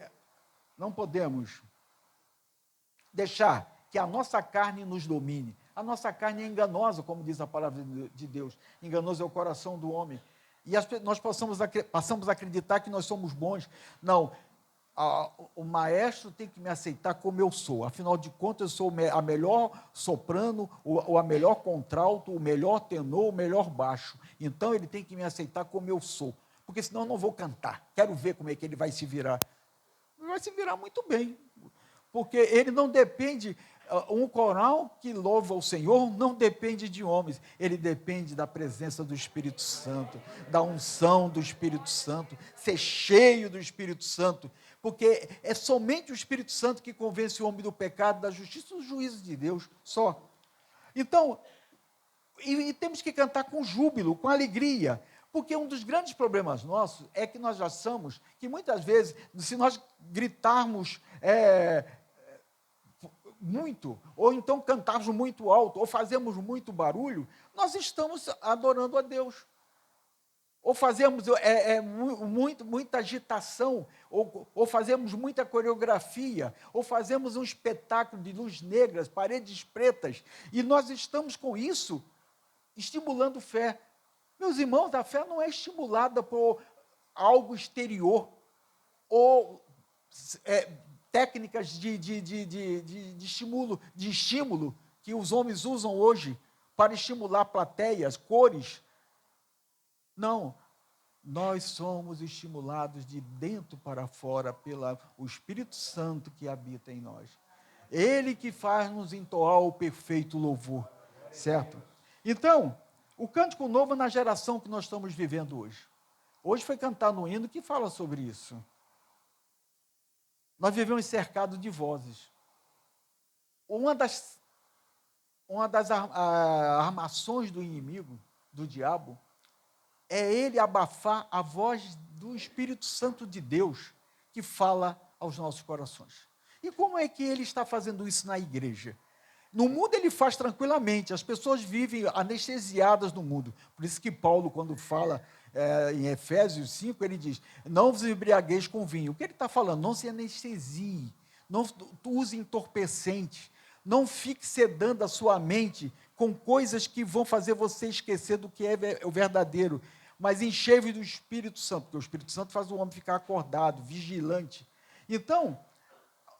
a nossa carne nos domine. A nossa carne é enganosa, como diz a palavra de Deus. Enganoso é o coração do homem. E nós passamos a acreditar que nós somos bons. Não, o maestro tem que me aceitar como eu sou. Afinal de contas, eu sou a melhor soprano, ou a melhor contralto, o melhor tenor, o melhor baixo. Então, ele tem que me aceitar como eu sou. Porque senão eu não vou cantar. Quero ver como é que ele vai se virar. Vai se virar muito bem, porque ele não depende, um coral que louva o Senhor não depende de homens, ele depende da presença do Espírito Santo, da unção do Espírito Santo, ser cheio do Espírito Santo, porque é somente o Espírito Santo que convence o homem do pecado, da justiça e do juízo de Deus, só. Então, e temos que cantar com júbilo, com alegria, porque um dos grandes problemas nossos é que nós achamos que muitas vezes, se nós gritarmos muito, ou então cantarmos muito alto, ou fazemos muito barulho, nós estamos adorando a Deus. Ou fazemos muita agitação, ou fazemos muita coreografia, ou fazemos um espetáculo de luz negras, paredes pretas, e nós estamos com isso estimulando fé. Meus irmãos, a fé não é estimulada por algo exterior, ou técnicas de estímulo que os homens usam hoje para estimular plateias, cores. Não, nós somos estimulados de dentro para fora pelo Espírito Santo que habita em nós. Ele que faz nos entoar o perfeito louvor, certo? Então, o cântico novo na geração que nós estamos vivendo hoje. Hoje foi cantado um hino que fala sobre isso. Nós vivemos cercados de vozes. Uma das armações do inimigo, do diabo, é ele abafar a voz do Espírito Santo de Deus que fala aos nossos corações. E como é que ele está fazendo isso na igreja? No mundo ele faz tranquilamente, as pessoas vivem anestesiadas no mundo. Por isso que Paulo, quando fala em Efésios 5, ele diz, não vos embriagueis com vinho. O que ele está falando? Não se anestesie, não use entorpecentes, não fique sedando a sua mente com coisas que vão fazer você esquecer do que é o verdadeiro, mas enchei-vos do Espírito Santo, porque o Espírito Santo faz o homem ficar acordado, vigilante. Então,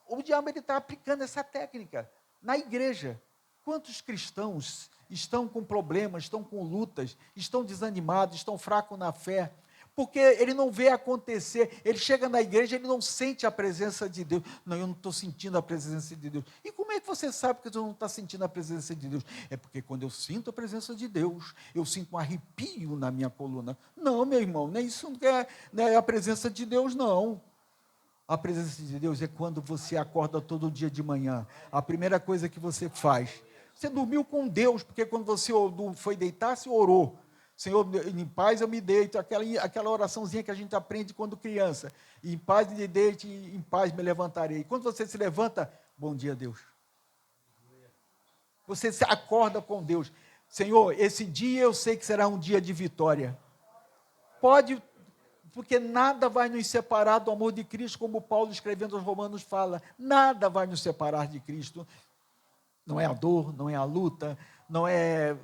o diabo está aplicando essa técnica na igreja. Quantos cristãos estão com problemas, estão com lutas, estão desanimados, estão fracos na fé, porque ele não vê acontecer, ele chega na igreja, ele não sente a presença de Deus. Não, eu não estou sentindo a presença de Deus. E como é que você sabe que você não está sentindo a presença de Deus? É porque quando eu sinto a presença de Deus, eu sinto um arrepio na minha coluna. Não, meu irmão, nem isso não é a presença de Deus, não. A presença de Deus é quando você acorda todo dia de manhã. A primeira coisa que você faz, você dormiu com Deus, porque quando você foi deitar, você orou. Senhor, em paz eu me deito, aquela oraçãozinha que a gente aprende quando criança. Em paz me deite, em paz me levantarei. Quando você se levanta, bom dia, Deus. Você se acorda com Deus. Senhor, esse dia eu sei que será um dia de vitória. Porque nada vai nos separar do amor de Cristo, como Paulo escrevendo aos Romanos fala. Nada vai nos separar de Cristo. Não é a dor, não é a luta, não é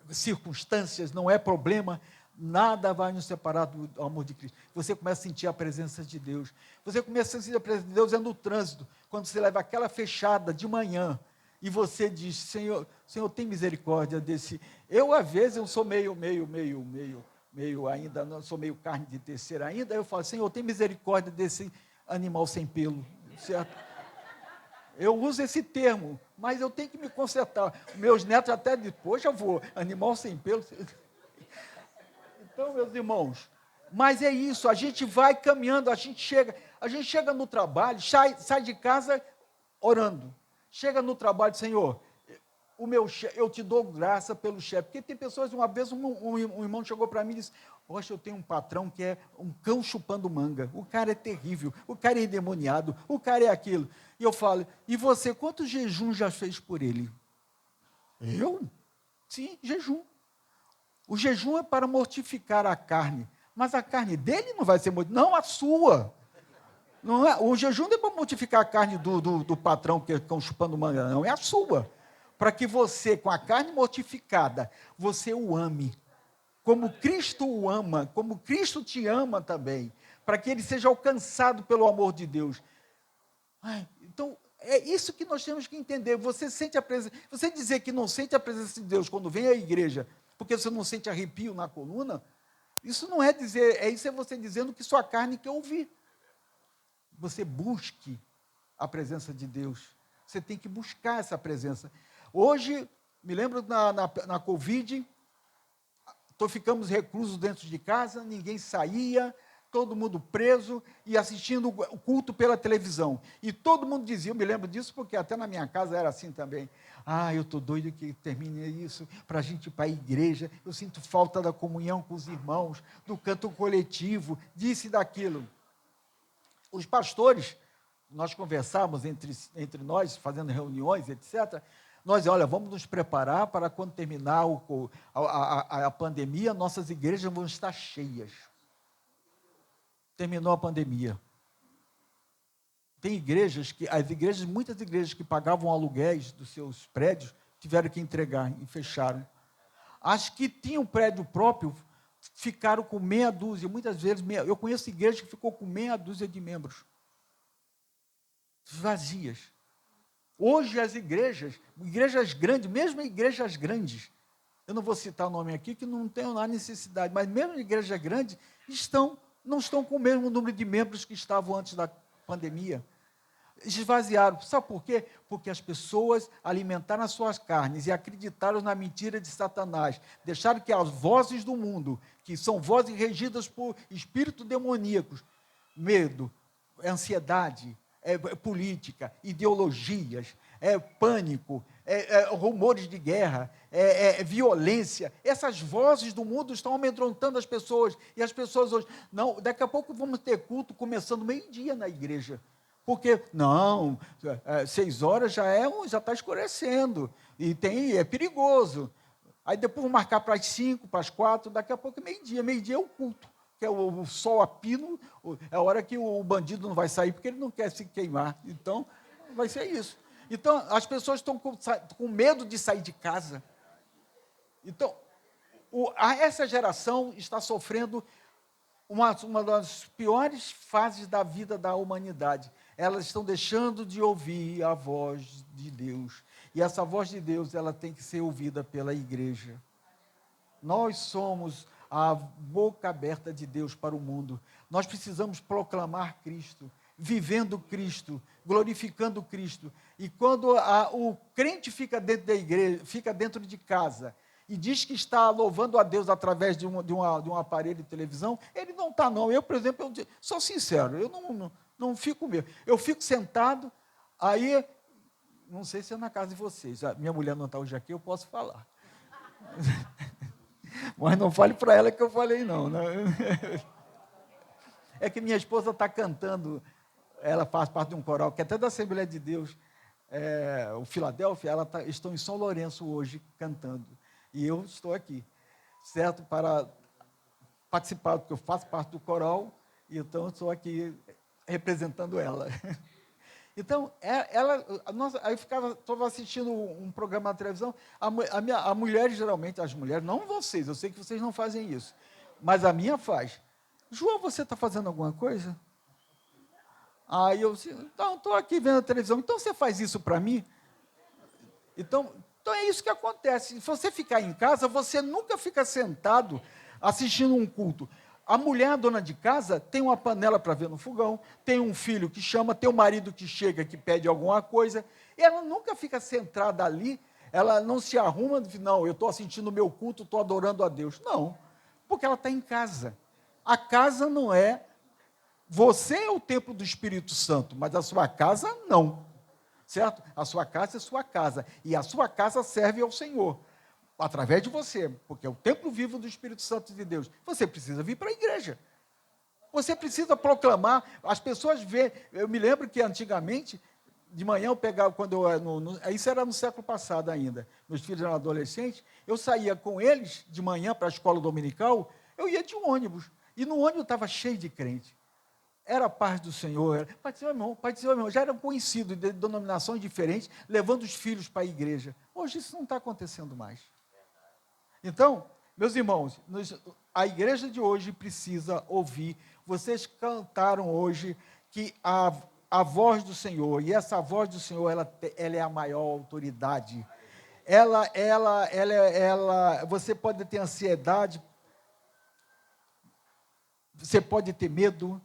circunstâncias, não é problema, nada vai nos separar do amor de Cristo. Você começa a sentir a presença de Deus. Você começa a sentir a presença de Deus no trânsito, quando você leva aquela fechada de manhã, e você diz, Senhor, tem misericórdia desse... às vezes, eu sou meio ainda, não sou meio carne de terceira ainda, eu falo, Senhor, tem misericórdia desse animal sem pelo, certo? Eu uso esse termo, mas eu tenho que me consertar. Meus netos até depois eu vou, animal sem pelo. Então, meus irmãos, mas é isso, a gente vai caminhando, a gente chega no trabalho, sai de casa orando. Chega no trabalho, Senhor, eu te dou graça pelo chefe. Porque tem pessoas, uma vez um irmão chegou para mim e disse, poxa, eu tenho um patrão que é um cão chupando manga. O cara é terrível, o cara é endemoniado, o cara é aquilo. E eu falo, e você, quantos jejuns já fez por ele? Eu? Sim, jejum. O jejum é para mortificar a carne, mas a carne dele não vai ser mortificada, não a sua. Não é, o jejum não é para mortificar a carne do patrão que é cão chupando manga, não, é a sua. Para que você, com a carne mortificada, você o ame. Como Cristo o ama, como Cristo te ama também. Para que ele seja alcançado pelo amor de Deus. Então, é isso que nós temos que entender. Você sente a presença. Você dizer que não sente a presença de Deus quando vem à igreja, porque você não sente arrepio na coluna, isso não é dizer, isso é você dizendo que sua carne quer ouvir. Você busque a presença de Deus. Você tem que buscar essa presença. Hoje, me lembro na Covid, ficamos reclusos dentro de casa, ninguém saía, todo mundo preso e assistindo o culto pela televisão. E todo mundo dizia, eu me lembro disso porque até na minha casa era assim também. Eu estou doido que termine isso, para a gente ir para a igreja, eu sinto falta da comunhão com os irmãos, do canto coletivo, disso e daquilo. Os pastores nós conversávamos entre nós, fazendo reuniões, etc., olha, vamos nos preparar para quando terminar a pandemia, nossas igrejas vão estar cheias. Terminou a pandemia. Tem igrejas muitas igrejas que pagavam aluguéis dos seus prédios, tiveram que entregar e fecharam. As que tinham prédio próprio ficaram com meia dúzia, muitas vezes, eu conheço igrejas que ficou com meia dúzia de membros, vazias. Hoje as igrejas grandes, mesmo igrejas grandes, eu não vou citar o nome aqui, que não tenho a necessidade, mas mesmo igrejas grandes, não estão com o mesmo número de membros que estavam antes da pandemia. Esvaziaram. Sabe por quê? Porque as pessoas alimentaram as suas carnes e acreditaram na mentira de Satanás. Deixaram que as vozes do mundo, que são vozes regidas por espíritos demoníacos, medo, ansiedade, política, ideologias, pânico, rumores de guerra, violência. Essas vozes do mundo estão amedrontando as pessoas. E as pessoas hoje, não, daqui a pouco vamos ter culto começando meio-dia na igreja. Porque, 6 horas já está escurecendo, e é perigoso. Aí depois vão marcar para as 5, para as 4, daqui a pouco é meio-dia. Meio-dia é o culto, que é o sol a pino, é a hora que o bandido não vai sair, porque ele não quer se queimar. Então, vai ser isso. Então, as pessoas estão com medo de sair de casa. Então, essa geração está sofrendo uma das piores fases da vida da humanidade. Elas estão deixando de ouvir a voz de Deus. E essa voz de Deus, ela tem que ser ouvida pela igreja. Nós somos a boca aberta de Deus para o mundo. Nós precisamos proclamar Cristo, vivendo Cristo, glorificando Cristo. E quando o crente fica dentro da igreja, fica dentro de casa, e diz que está louvando a Deus através de um aparelho de televisão, ele não está, não. Eu, por exemplo, sou sincero, eu não fico mesmo. Eu fico sentado, aí, não sei se é na casa de vocês, minha mulher não está hoje aqui, eu posso falar. Mas não fale para ela que eu falei, não. É que minha esposa está cantando, ela faz parte de um coral, que é até da Assembleia de Deus, o Filadélfia, estão em São Lourenço hoje cantando. E eu estou aqui, certo? Para participar, porque eu faço parte do coral, e então eu estou aqui representando ela. Então, aí estava assistindo um programa na televisão, a mulher, geralmente, as mulheres, não vocês, eu sei que vocês não fazem isso, mas a minha faz. João, você está fazendo alguma coisa? Aí eu disse, então, estou aqui vendo a televisão, então você faz isso para mim? Então é isso que acontece. Se você ficar em casa, você nunca fica sentado assistindo um culto. A mulher, a dona de casa, tem uma panela para ver no fogão, tem um filho que chama, tem um marido que chega, que pede alguma coisa, e ela nunca fica centrada ali, ela não se arruma, não, eu estou assistindo o meu culto, estou adorando a Deus. Não, porque ela está em casa. A casa não é... Você é o templo do Espírito Santo, mas a sua casa não. Certo? A sua casa é sua casa, e a sua casa serve ao Senhor, através de você, porque é o templo vivo do Espírito Santo de Deus. Você precisa vir para a igreja, você precisa proclamar, as pessoas veem. Eu me lembro que antigamente, de manhã eu pegava, isso era no século passado ainda, meus filhos eram adolescentes, eu saía com eles de manhã para a escola dominical, eu ia de ônibus, e no ônibus estava cheio de crente. Era a paz do Senhor, pai do seu irmão, já eram conhecidos de denominações diferentes, levando os filhos para a igreja. Hoje isso não está acontecendo mais. Então, meus irmãos, a igreja de hoje precisa ouvir. Vocês cantaram hoje que a voz do Senhor, e essa voz do Senhor, ela é a maior autoridade. Você pode ter ansiedade, você pode ter medo,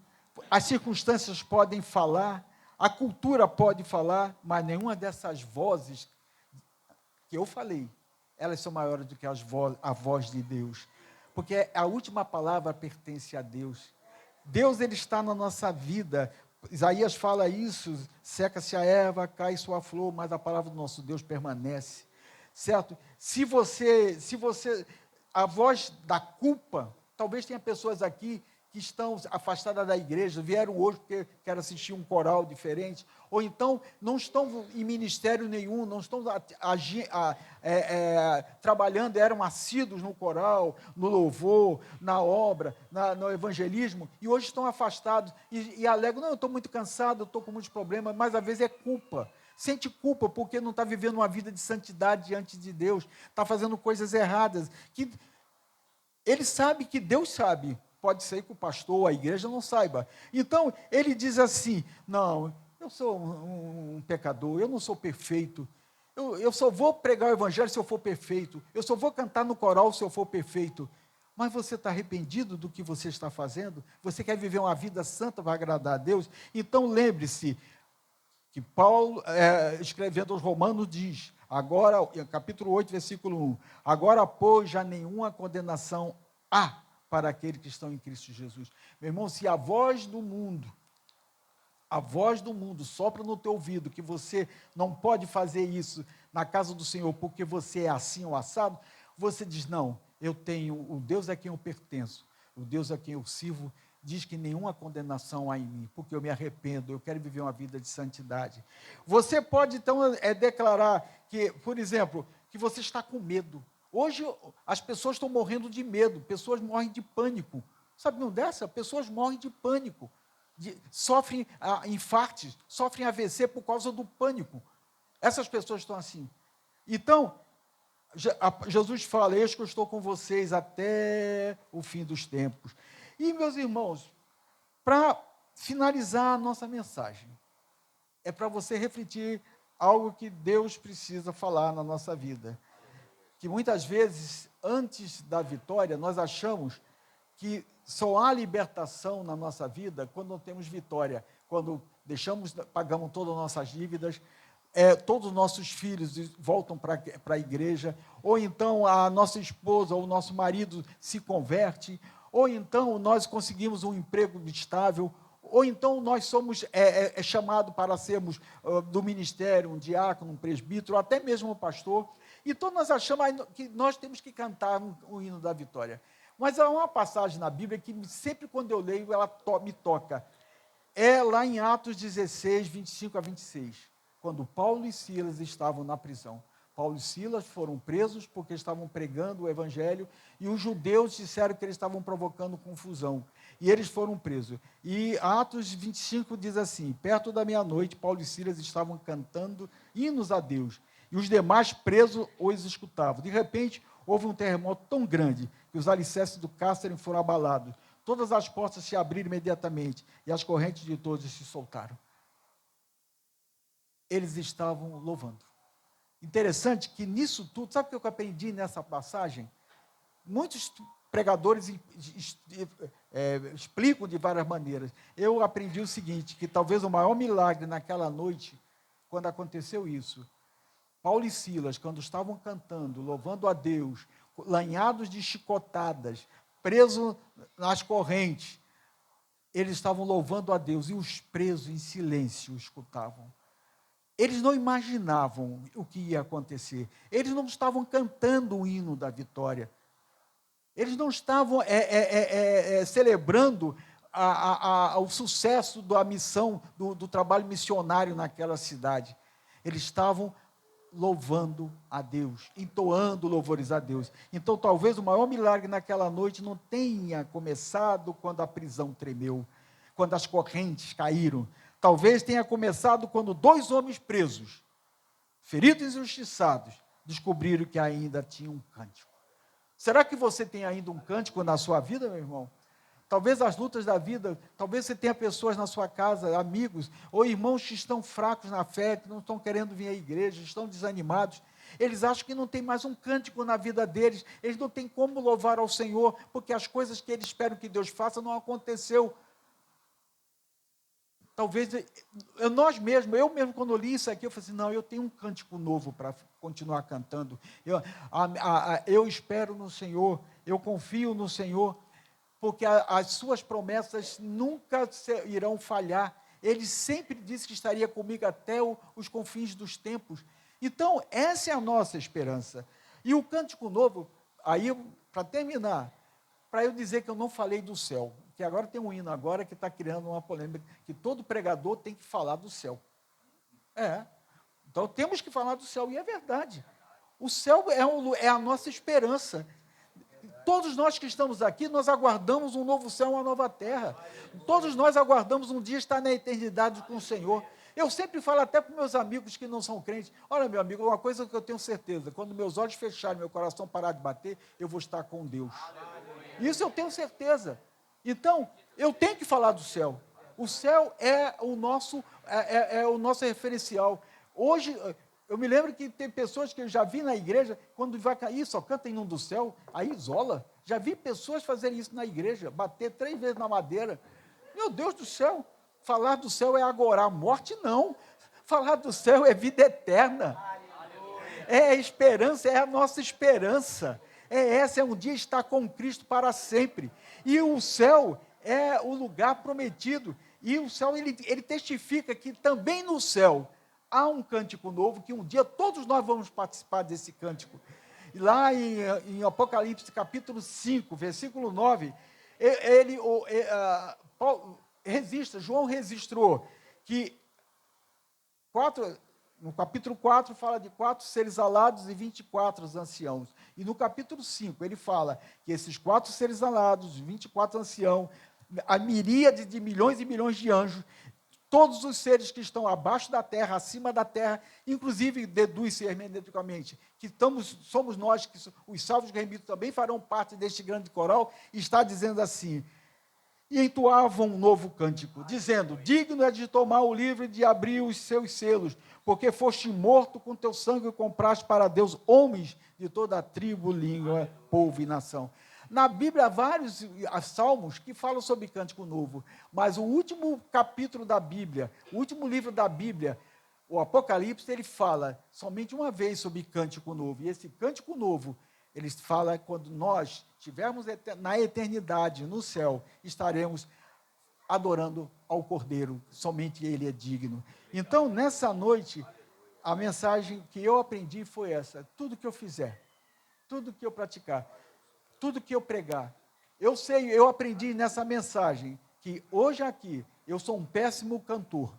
as circunstâncias podem falar, a cultura pode falar, mas nenhuma dessas vozes que eu falei, elas são maiores do que a voz de Deus, porque a última palavra pertence a Deus. Deus, ele está na nossa vida. Isaías fala isso, seca-se a erva, cai sua flor, mas a palavra do nosso Deus permanece, certo? Se você, a voz da culpa, talvez tenha pessoas aqui que estão afastadas da igreja, vieram hoje porque querem assistir um coral diferente, ou então não estão em ministério nenhum, não estão trabalhando, eram assíduos no coral, no louvor, na obra, no evangelismo, e hoje estão afastados e alegam, não, eu estou muito cansado, eu estou com muitos problemas, mas às vezes é culpa. Sente culpa porque não está vivendo uma vida de santidade diante de Deus, está fazendo coisas erradas, que ele sabe que Deus sabe, pode ser que o pastor ou a igreja não saiba. Então, ele diz assim, não, eu sou um pecador, eu não sou perfeito, eu só vou pregar o evangelho se eu for perfeito, eu só vou cantar no coral se eu for perfeito. Mas você está arrependido do que você está fazendo? Você quer viver uma vida santa para agradar a Deus? Então, lembre-se que Paulo, escrevendo aos Romanos, diz, agora, capítulo 8, versículo 1, agora, pois, já nenhuma condenação há para aqueles que estão em Cristo Jesus. Meu irmão, se a voz do mundo sopra no teu ouvido que você não pode fazer isso na casa do Senhor porque você é assim ou assado, você diz, não, eu tenho o Deus a quem eu pertenço, o Deus a quem eu sirvo, diz que nenhuma condenação há em mim, porque eu me arrependo, eu quero viver uma vida de santidade. Você pode, então, declarar que, por exemplo, que você está com medo. Hoje, as pessoas estão morrendo de medo, pessoas morrem de pânico. Sabe não dessa? Pessoas morrem de pânico, sofrem infartos, sofrem AVC por causa do pânico. Essas pessoas estão assim. Então, Jesus fala, eis que eu estou com vocês até o fim dos tempos. E, meus irmãos, para finalizar a nossa mensagem, é para você refletir algo que Deus precisa falar na nossa vida. Que muitas vezes, antes da vitória, nós achamos que só há libertação na nossa vida quando não temos vitória, quando pagamos todas as nossas dívidas, todos os nossos filhos voltam para a igreja, ou então a nossa esposa ou o nosso marido se converte, ou então nós conseguimos um emprego estável, ou então nós somos chamados para sermos do ministério, um diácono, um presbítero, até mesmo um pastor. Então nós achamos que nós temos que cantar o hino da vitória. Mas há uma passagem na Bíblia que sempre quando eu leio, ela me toca. É lá em Atos 16, 25 a 26, quando Paulo e Silas estavam na prisão. Paulo e Silas foram presos porque estavam pregando o evangelho e os judeus disseram que eles estavam provocando confusão. E eles foram presos. E Atos 25 diz assim, perto da meia-noite, Paulo e Silas estavam cantando hinos a Deus. E os demais presos os escutavam. De repente, houve um terremoto tão grande que os alicerces do cárcere foram abalados. Todas as portas se abriram imediatamente e as correntes de todos se soltaram. Eles estavam louvando. Interessante que nisso tudo, sabe o que eu aprendi nessa passagem? Muitos pregadores explicam de várias maneiras. Eu aprendi o seguinte, que talvez o maior milagre naquela noite, quando aconteceu isso, Paulo e Silas, quando estavam cantando, louvando a Deus, lanhados de chicotadas, presos nas correntes, eles estavam louvando a Deus e os presos em silêncio escutavam. Eles não imaginavam o que ia acontecer. Eles não estavam cantando o hino da vitória. Eles não estavam celebrando o sucesso da missão, do trabalho missionário naquela cidade. Eles estavam louvando a Deus, entoando louvores a Deus. Então, talvez o maior milagre naquela noite não tenha começado quando a prisão tremeu, quando as correntes caíram. Talvez tenha começado quando 2 homens presos, feridos e injustiçados, descobriram que ainda tinha um cântico. Será que você tem ainda um cântico na sua vida, meu irmão? Talvez as lutas da vida, talvez você tenha pessoas na sua casa, amigos, ou irmãos que estão fracos na fé, que não estão querendo vir à igreja, estão desanimados. Eles acham que não tem mais um cântico na vida deles, eles não têm como louvar ao Senhor, porque as coisas que eles esperam que Deus faça não aconteceu. Talvez, eu mesmo quando eu li isso aqui, eu falei assim, não, eu tenho um cântico novo para continuar cantando. Eu espero no Senhor, eu confio no Senhor, porque as suas promessas nunca irão falhar. Ele sempre disse que estaria comigo até os confins dos tempos. Então, essa é a nossa esperança. E o cântico novo, aí, para terminar, para eu dizer que eu não falei do céu. que agora tem um hino agora que está criando uma polêmica, que todo pregador tem que falar do céu. Então temos que falar do céu, e é verdade. O céu é a nossa esperança. Todos nós que estamos aqui, nós aguardamos um novo céu, uma nova terra. Todos nós aguardamos um dia estar na eternidade com o Senhor. Eu sempre falo até para meus amigos que não são crentes, olha, meu amigo, uma coisa que eu tenho certeza, quando meus olhos fecharem, meu coração parar de bater, eu vou estar com Deus. Isso eu tenho certeza. Então, eu tenho que falar do céu. O céu é o nosso referencial. Hoje, eu me lembro que tem pessoas que eu já vi na igreja, quando vai cair, só canta em nome do céu, aí isola. Já vi pessoas fazerem isso na igreja, bater 3 vezes na madeira. Meu Deus do céu, falar do céu é agora, a morte não. Falar do céu é vida eterna. É esperança, é a nossa esperança. É um dia estar com Cristo para sempre. E o céu é o lugar prometido. E o céu, ele testifica que também no céu há um cântico novo, que um dia todos nós vamos participar desse cântico. E lá em Apocalipse, capítulo 5, versículo 9, João registrou que no capítulo 4 fala de 4 seres alados e 24 anciãos. E no capítulo 5 ele fala que esses 4 seres alados, 24 anciãos, a miríade de milhões e milhões de anjos, todos os seres que estão abaixo da terra, acima da terra, inclusive deduz-se hermeneuticamente que somos nós, que os salvos remidos também farão parte deste grande coral, e está dizendo assim: e entoavam um novo cântico, dizendo: digno é de tomar o livro e de abrir os seus selos, porque foste morto, com teu sangue compraste para Deus homens de toda a tribo, língua, povo e nação. Na Bíblia há vários salmos que falam sobre cântico novo, mas o último capítulo da Bíblia, o último livro da Bíblia, o Apocalipse, ele fala somente uma vez sobre cântico novo, e esse cântico novo, ele fala quando nós estivermos na eternidade, no céu, estaremos adorando ao Cordeiro, somente Ele é digno. Então, nessa noite, a mensagem que eu aprendi foi essa: tudo que eu fizer, tudo que eu praticar, tudo que eu pregar, eu aprendi nessa mensagem que hoje aqui eu sou um péssimo cantor.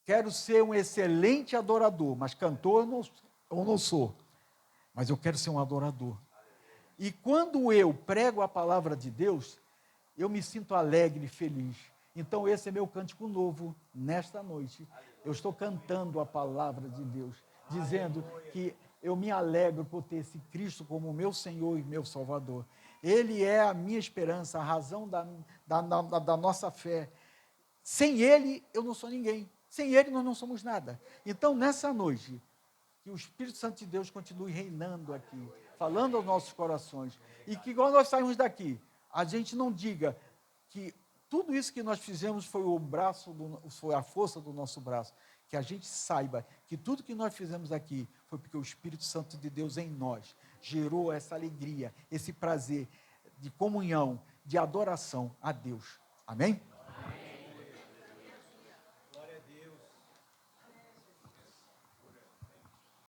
Quero ser um excelente adorador, mas cantor eu não sou. Mas eu quero ser um adorador. E quando eu prego a palavra de Deus, eu me sinto alegre e feliz. Então esse é meu cântico novo nesta noite. Eu estou cantando a palavra de Deus, dizendo que eu me alegro por ter esse Cristo como meu Senhor e meu Salvador. Ele é a minha esperança, a razão da nossa fé. Sem Ele, eu não sou ninguém. Sem Ele, nós não somos nada. Então, nessa noite, que o Espírito Santo de Deus continue reinando aqui, falando aos nossos corações. E que, quando nós saímos daqui, a gente não diga que tudo isso que nós fizemos foi a força do nosso braço. Que a gente saiba que tudo que nós fizemos aqui foi porque o Espírito Santo de Deus em nós gerou essa alegria, esse prazer de comunhão, de adoração a Deus. Amém?